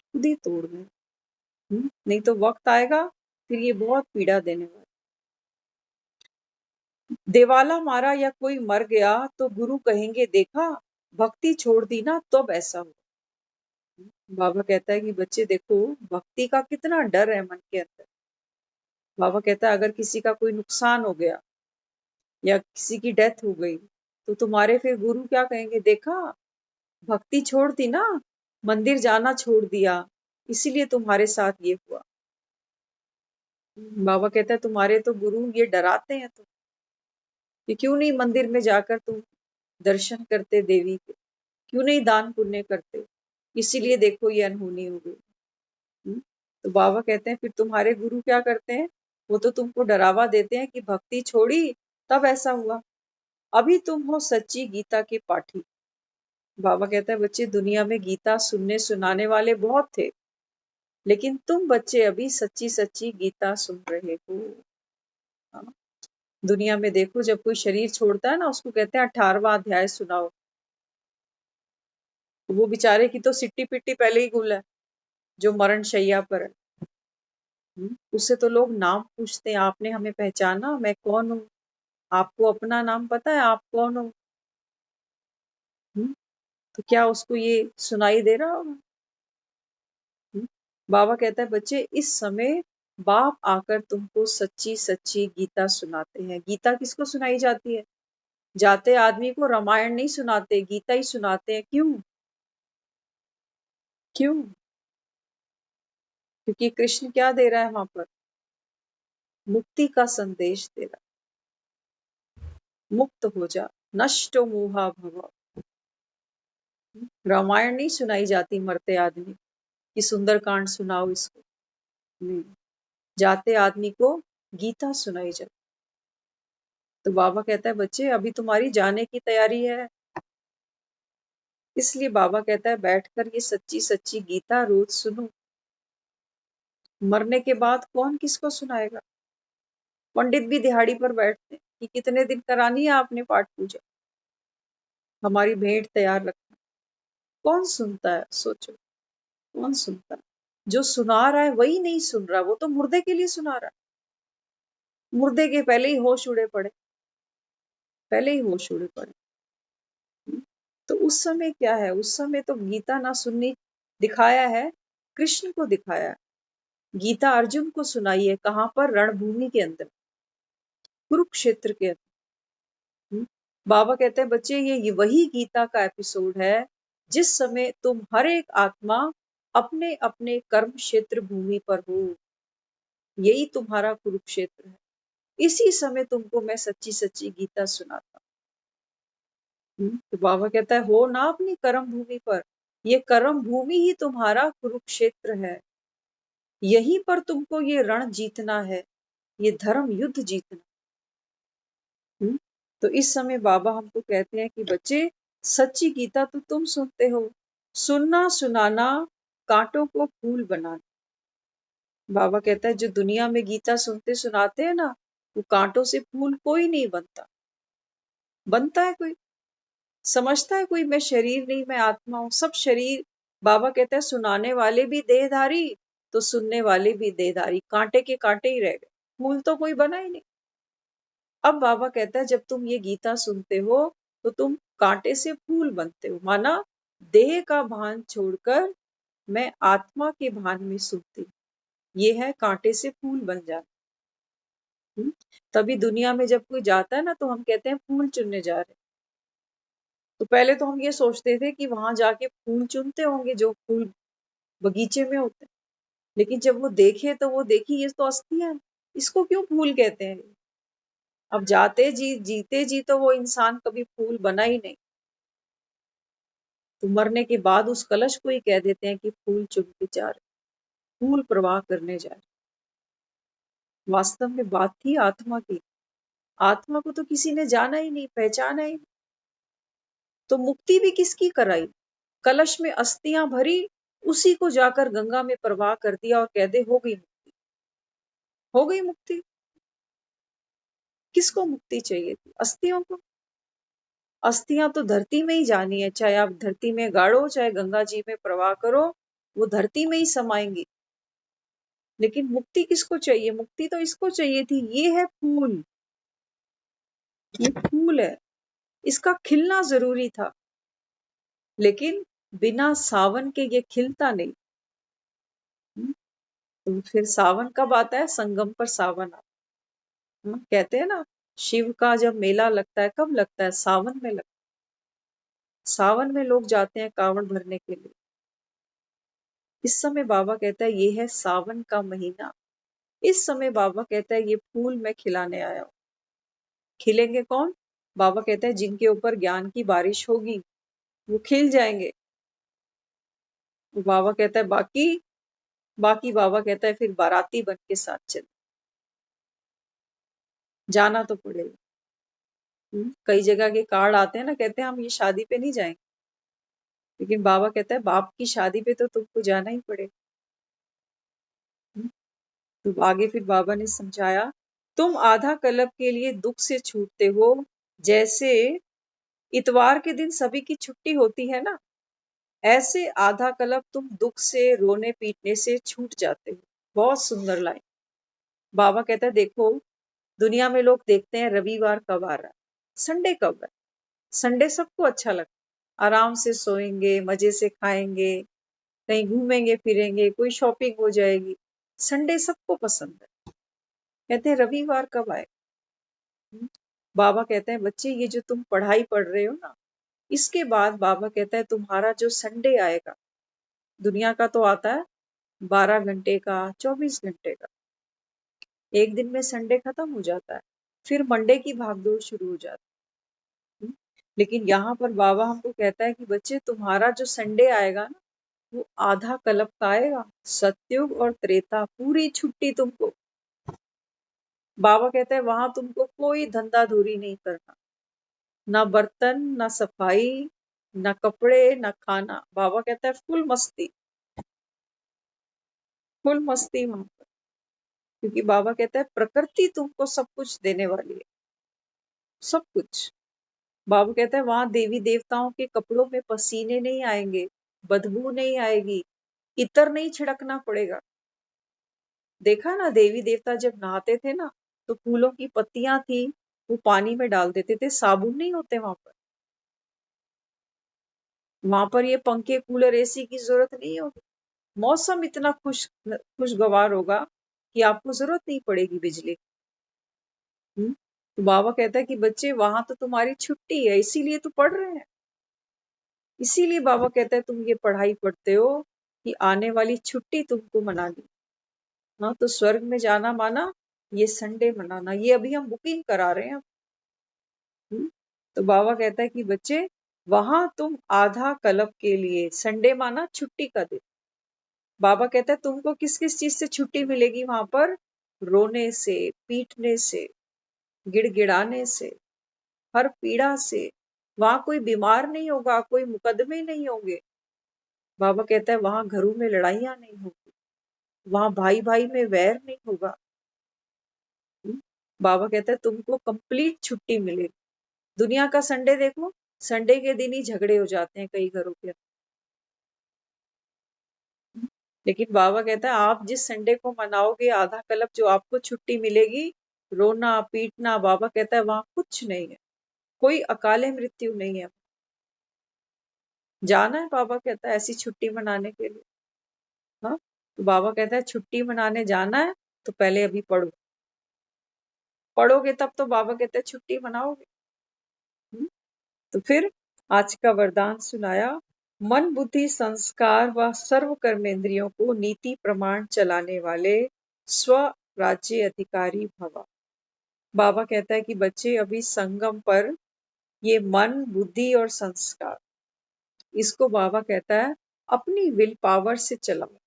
खुद ही तोड़ने। नहीं तो वक्त आएगा फिर ये बहुत पीड़ा देने वाला। देवाला मारा या कोई मर गया तो गुरु कहेंगे देखा, भक्ति छोड़ दी ना तब ऐसा हुआ। बाबा कहता है कि बच्चे देखो, भक्ति का कितना डर है मन के अंदर। बाबा कहता है अगर किसी का कोई नुकसान हो गया या किसी की डेथ हो गई, तो तुम्हारे फिर गुरु क्या कहेंगे, देखा भक्ति छोड़ दी ना, मंदिर जाना छोड़ दिया, इसीलिए तुम्हारे साथ ये हुआ। बाबा कहता है तुम्हारे तो गुरु ये डराते हैं, तो कि क्यों नहीं मंदिर में जाकर तुम दर्शन करते देवी के, क्यों नहीं दान पुण्य करते, इसीलिए देखो ये अनहोनी हो गई। तो बाबा कहते हैं फिर तुम्हारे गुरु क्या करते हैं, वो तो तुमको डरावा देते हैं कि भक्ति छोड़ी तब ऐसा हुआ, अभी तुम हो सच्ची गीता के पाठी। बाबा कहता है बच्चे दुनिया में गीता सुनने सुनाने वाले बहुत थे, लेकिन तुम बच्चे अभी सच्ची सच्ची गीता सुन रहे हो। हाँ? दुनिया में देखो जब कोई शरीर छोड़ता है ना, उसको कहते हैं 18वां अध्याय सुनाओ। वो बेचारे की तो सिट्टी पिट्टी पहले ही गुल है, जो मरण शैया पर है। उससे तो लोग नाम पूछते हैं, आपने हमें पहचाना, मैं कौन हूँ, आपको अपना नाम पता है, आप कौन हो? तो क्या उसको ये सुनाई दे रहा होगा? बाबा कहता है बच्चे इस समय बाप आकर तुमको सच्ची सच्ची गीता सुनाते हैं। गीता किसको सुनाई जाती है? जाते आदमी को रामायण नहीं सुनाते, गीता ही सुनाते हैं। क्यों? क्यों? क्योंकि कृष्ण क्या दे रहा है वहां पर? मुक्ति का संदेश दे रहा है। मुक्त हो जा, नष्टो मोहा भव। रामायण नहीं सुनाई जाती मरते आदमी कि सुंदरकांड सुनाओ इसको, नहीं। जाते आदमी को गीता सुनाई जाती। तो बाबा कहता है बच्चे अभी तुम्हारी जाने की तैयारी है, इसलिए बाबा कहता है बैठकर ये सच्ची सच्ची गीता रोज सुनो। मरने के बाद कौन किसको सुनाएगा? पंडित भी दिहाड़ी पर बैठते हैं कि कितने दिन करानी है आपने पाठ पूजा, हमारी भेंट तैयार रखना। कौन सुनता है? सोचो, कौन सुनता है? जो सुना रहा है वही नहीं सुन रहा, वो तो मुर्दे के लिए सुना रहा है। मुर्दे के पहले ही होश उड़े पड़े, पहले ही होश उड़े पड़े। तो उस समय क्या है, उस समय तो गीता ना सुननी दिखाया है, कृष्ण को दिखाया है। गीता अर्जुन को सुनाई है, कहां पर? रणभूमि के अंदर, कुरुक्षेत्र के अंदर। बाबा कहते हैं बच्चे ये वही गीता का एपिसोड है जिस समय तुम हर एक आत्मा अपने अपने कर्म क्षेत्र भूमि पर हो। यही तुम्हारा कुरुक्षेत्र है। इसी समय तुमको मैं सच्ची सच्ची गीता सुनाता हूँ। तो बाबा कहता है हो ना अपनी कर्म भूमि पर, ये कर्म भूमि ही तुम्हारा कुरुक्षेत्र है। यहीं पर तुमको ये रण जीतना है, ये धर्म युद्ध जीतना। तो इस समय बाबा हमको कहते हैं कि बच्चे सच्ची गीता तो तुम सुनते हो, सुनना सुनाना कांटों को फूल बनाना। बाबा कहता है जो दुनिया में गीता सुनते सुनाते हैं ना, वो कांटों से फूल कोई नहीं बनता। बनता है कोई? समझता है कोई मैं शरीर नहीं, मैं आत्मा हूं, सब शरीर। बाबा कहता है सुनाने वाले भी देहधारी तो सुनने वाले भी देहधारी, कांटे के कांटे ही रह गए, फूल तो कोई बना ही नहीं। अब बाबा कहता है जब तुम ये गीता सुनते हो तो तुम कांटे से फूल बनते हो, माना देह का भान छोड़कर मैं आत्मा के भान में सूखती, ये है कांटे से फूल बन जाना। तभी दुनिया में जब कोई जाता है ना तो हम कहते हैं फूल चुनने जा रहे हैं। तो पहले तो हम ये सोचते थे कि वहां जाके फूल चुनते होंगे जो फूल बगीचे में होते हैं, लेकिन जब वो देखे तो वो देखी ये तो अस्थियां है, इसको क्यों फूल कहते हैं। अब जाते जी जीते जी तो वो इंसान कभी फूल बना ही नहीं, तो मरने के बाद उस कलश को ही कह देते हैं कि फूल चुन के जा रहे, फूल प्रवाह करने जा रहे। वास्तव में बात थी आत्मा की, आत्मा को तो किसी ने जाना ही नहीं, पहचाना ही नहीं। तो मुक्ति भी किसकी कराई, कलश में अस्थियां भरी, उसी को जाकर गंगा में प्रवाह कर दिया और कह दे हो गई मुक्ति, हो गई मुक्ति। किसको मुक्ति चाहिए थी, अस्थियों को। अस्थियां तो धरती में ही जानी है, चाहे आप धरती में गाड़ो चाहे गंगा जी में प्रवाह करो, वो धरती में ही समाएंगी। लेकिन मुक्ति किसको चाहिए, मुक्ति तो इसको चाहिए थी, ये है फूल, ये फूल है, इसका खिलना जरूरी था, लेकिन बिना सावन के ये खिलता नहीं। तो फिर सावन कब आता है, संगम पर सावन आता है। कहते हैं ना शिव का जब मेला लगता है, कब लगता है, सावन में लगता है। सावन में लोग जाते हैं कांवड़ भरने के लिए। इस समय बाबा कहता है ये है सावन का महीना, इस समय बाबा कहता है ये फूल मैं खिलाने आया हूं। खिलेंगे कौन, बाबा कहता है जिनके ऊपर ज्ञान की बारिश होगी वो खिल जाएंगे। तो बाबा कहता है बाकी बाकी बाबा कहता है फिर बाराती बन के साथ चल, जाना तो पड़ेगा। कई जगह के कार्ड आते हैं ना, कहते हैं हम ये शादी पे नहीं जाएंगे, लेकिन बाबा कहता है बाप की शादी पे तो तुमको जाना ही पड़ेगा। तो आगे फिर बाबा ने समझाया, तुम आधा कल्प के लिए दुख से छूटते हो, जैसे इतवार के दिन सभी की छुट्टी होती है ना, ऐसे आधा कल्प तुम दुख से रोने पीटने से छूट जाते हो। बहुत सुंदर लाइन। बाबा कहता है देखो दुनिया में लोग देखते हैं रविवार कब आ रहा है, संडे कब है। संडे सबको अच्छा लगता है, आराम से सोएंगे, मजे से खाएंगे, कहीं घूमेंगे फिरेंगे, कोई शॉपिंग हो जाएगी। संडे सबको पसंद है। कहते हैं रविवार कब आए। बाबा कहते हैं बच्चे ये जो तुम पढ़ाई पढ़ रहे हो ना, इसके बाद बाबा कहता है तुम्हारा जो संडे आएगा, दुनिया का तो आता है 12 घंटे का, 24 घंटे का, एक दिन में संडे खत्म हो जाता है, फिर मंडे की भागदौड़ शुरू हो जाती है। लेकिन यहाँ पर बाबा हमको कहता है कि बच्चे तुम्हारा जो संडे आएगा ना, वो आधा कल्प का आएगा, सतयुग और त्रेता पूरी छुट्टी तुमको। बाबा कहता है वहां तुमको कोई धंधा धूरी नहीं करना, ना बर्तन ना सफाई ना कपड़े ना खाना। बाबा कहता है फुल मस्ती, फुल मस्ती वहां पर। क्योंकि बाबा कहता है प्रकृति तुमको सब कुछ देने वाली है, सब कुछ। बाबा कहता है वहां देवी देवताओं के कपड़ों में पसीने नहीं आएंगे, बदबू नहीं आएगी, इतर नहीं छिड़कना पड़ेगा। देखा ना देवी देवता जब नहाते थे ना, तो फूलों की पत्तियां थी वो पानी में डाल देते थे, साबुन नहीं होते वहां पर। वहां पर ये पंखे कूलर एसी की जरूरत नहीं होगी, मौसम इतना खुशगवार होगा कि आपको जरूरत नहीं पड़ेगी बिजली। तो बाबा कहता है कि बच्चे वहां तो तुम्हारी छुट्टी है, इसीलिए तो पढ़ रहे हैं। इसीलिए बाबा कहता है तुम ये पढ़ाई पढ़ते हो कि आने वाली छुट्टी तुमको मनानी। हाँ तो स्वर्ग में जाना माना ये संडे मनाना, ये अभी हम बुकिंग करा रहे हैं। तो बाबा कहता है कि बच्चे वहां तुम आधा कल्प के लिए, संडे माना छुट्टी का दिन। बाबा कहता है तुमको किस किस चीज से छुट्टी मिलेगी वहां पर, रोने से, पीटने से, गिड़गिड़ाने से, हर पीड़ा से। वहां कोई बीमार नहीं होगा, कोई मुकदमे नहीं होंगे। बाबा कहता है वहां घरों में लड़ाइयां नहीं होगी, वहां भाई भाई में वैर नहीं होगा। बाबा कहता है तुमको कंप्लीट छुट्टी मिलेगी। दुनिया का संडे देखो, संडे के दिन ही झगड़े हो जाते हैं कई घरों के। लेकिन बाबा कहता है आप जिस संडे को मनाओगे, आधा कल्प जो आपको छुट्टी मिलेगी, रोना पीटना, बाबा कहता है वहां कुछ नहीं है, कोई अकाले मृत्यु नहीं है। जाना है, बाबा कहता है ऐसी छुट्टी मनाने के लिए। हाँ, तो बाबा कहता है छुट्टी मनाने जाना है तो पहले अभी पढ़ो, पढ़ोगे तब तो बाबा कहते हैं छुट्टी मनाओगे। तो फिर आज का वरदान सुनाया, मन बुद्धि संस्कार व सर्व कर्मेंद्रियों को नीति प्रमाण चलाने वाले स्व राज्य अधिकारी भवा। बाबा कहता है कि बच्चे अभी संगम पर ये मन बुद्धि और संस्कार, इसको बाबा कहता है अपनी विल पावर से चलाओ।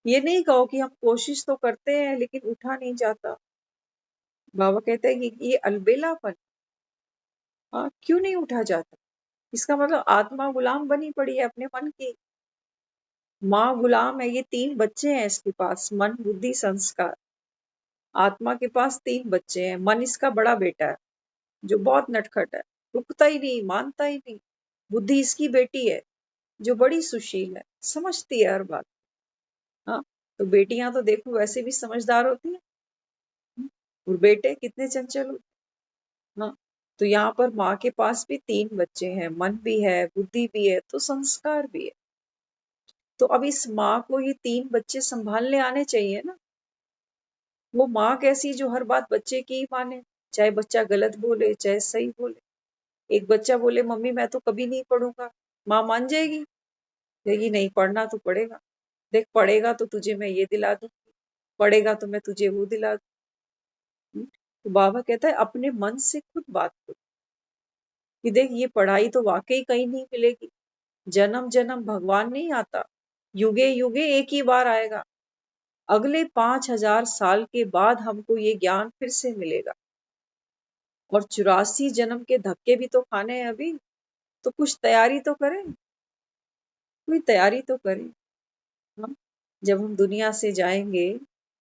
ये नहीं कहो कि हम कोशिश तो करते हैं लेकिन उठा नहीं जाता। बाबा कहता है कि ये अलबेलापन, हाँ क्यों नहीं उठा जाता, इसका मतलब आत्मा गुलाम बनी पड़ी है अपने मन की, माँ गुलाम है। ये 3 बच्चे हैं इसके पास, मन बुद्धि संस्कार। आत्मा के पास 3 बच्चे हैं। मन इसका बड़ा बेटा है जो बहुत नटखट है, रुकता ही नहीं, मानता ही नहीं। बुद्धि इसकी बेटी है जो बड़ी सुशील है, समझती है हर बात। हाँ, तो बेटियां तो देखो वैसे भी समझदार होती है, और बेटे कितने चंचल होते हैं। हाँ, तो यहाँ पर माँ के पास भी 3 बच्चे हैं, मन भी है, बुद्धि भी है, तो संस्कार भी है। तो अब इस माँ को ये 3 बच्चे संभालने आने चाहिए ना। वो माँ कैसी जो हर बात बच्चे की ही माने, चाहे बच्चा गलत बोले चाहे सही बोले। एक बच्चा बोले मम्मी मैं तो कभी नहीं पढ़ूंगा, माँ मान जाएगी, कहेगी नहीं पढ़ना तो पड़ेगा, देख पढ़ेगा तो तुझे मैं ये दिला दूंगी, पढ़ेगा तो मैं तुझे वो दिला दूंगी। तो बाबा कहता है अपने मन से खुद बात करो कि देख ये पढ़ाई तो वाकई कहीं नहीं मिलेगी, जन्म जन्म भगवान नहीं आता, युगे युगे एक ही बार आएगा, अगले 5000 साल के बाद हमको ये ज्ञान फिर से मिलेगा, और 84 जन्म के धक्के भी तो खाने हैं अभी, तो कुछ तैयारी तो करें, कोई तैयारी तो करें। हम जब हम दुनिया से जाएंगे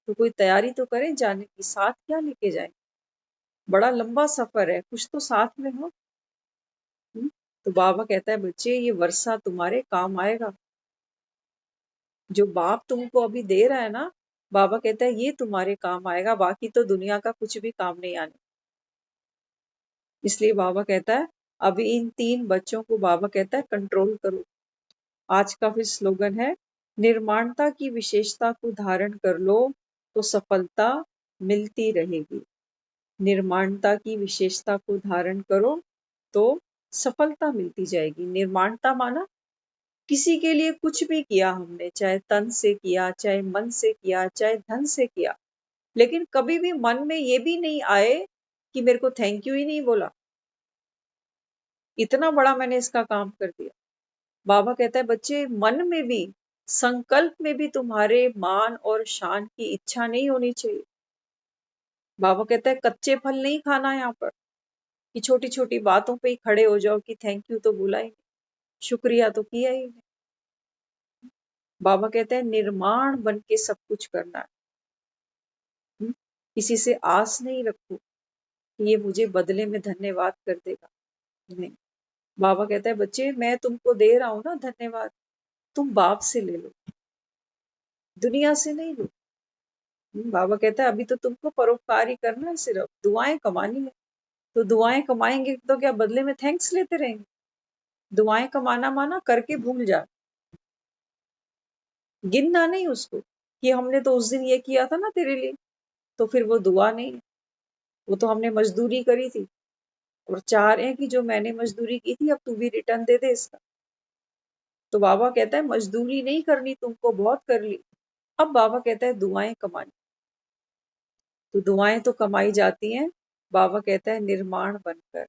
तो कोई तैयारी तो करें जाने की, साथ क्या लेके जाएं, बड़ा लंबा सफर है, कुछ तो साथ में हो। तो बाबा कहता है बच्चे ये वर्षा तुम्हारे काम आएगा, जो बाप तुमको अभी दे रहा है ना, बाबा कहता है ये तुम्हारे काम आएगा, बाकी तो दुनिया का कुछ भी काम नहीं आने। इसलिए बाबा कहता है अभी इन 3 बच्चों को बाबा कहता है कंट्रोल करो। आज का फिर स्लोगन है, निर्माणता की विशेषता को धारण कर लो तो सफलता मिलती रहेगी। निर्माणता की विशेषता को धारण करो तो सफलता मिलती जाएगी। निर्माणता माना किसी के लिए कुछ भी किया हमने, चाहे तन से किया, चाहे मन से किया, चाहे धन से किया, लेकिन कभी भी मन में ये भी नहीं आए कि मेरे को थैंक यू ही नहीं बोला, इतना बड़ा मैंने इसका काम कर दिया। बाबा कहता है बच्चे मन में भी, संकल्प में भी तुम्हारे मान और शान की इच्छा नहीं होनी चाहिए। बाबा कहता है कच्चे फल नहीं खाना यहाँ पर, कि छोटी छोटी बातों पे ही खड़े हो जाओ कि थैंक यू तो बोला ही नहीं, शुक्रिया तो किया ही नहीं। बाबा कहते हैं निर्माण बन के सब कुछ करना है। किसी से आस नहीं रखो कि ये मुझे बदले में धन्यवाद कर देगा, नहीं। बाबा कहता है बच्चे मैं तुमको दे रहा हूं ना धन्यवाद, तुम बाप से ले लो, दुनिया से नहीं लो। बाबा कहता है अभी तो तुमको परोपकार ही करना है, सिर्फ दुआएं कमानी है। तो दुआएं कमाएंगे तो क्या बदले में थैंक्स लेते रहेंगे? दुआएं कमाना माना करके भूल जा, गिनना नहीं उसको कि हमने तो उस दिन ये किया था ना तेरे लिए, तो फिर वो दुआ नहीं है, वो तो हमने मजदूरी करी थी और चाह रहे हैं कि जो मैंने मजदूरी की थी अब तू भी रिटर्न दे दे इसका। तो बाबा कहता है मजदूरी नहीं करनी तुमको, बहुत कर ली, अब बाबा कहता है दुआएं कमानी। तो दुआएं तो कमाई जाती हैं, बाबा कहता है निर्माण बनकर,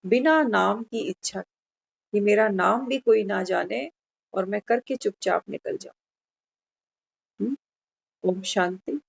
बिना नाम की इच्छा कि मेरा नाम भी कोई ना जाने और मैं करके चुपचाप निकल जाऊं। ओम शांति।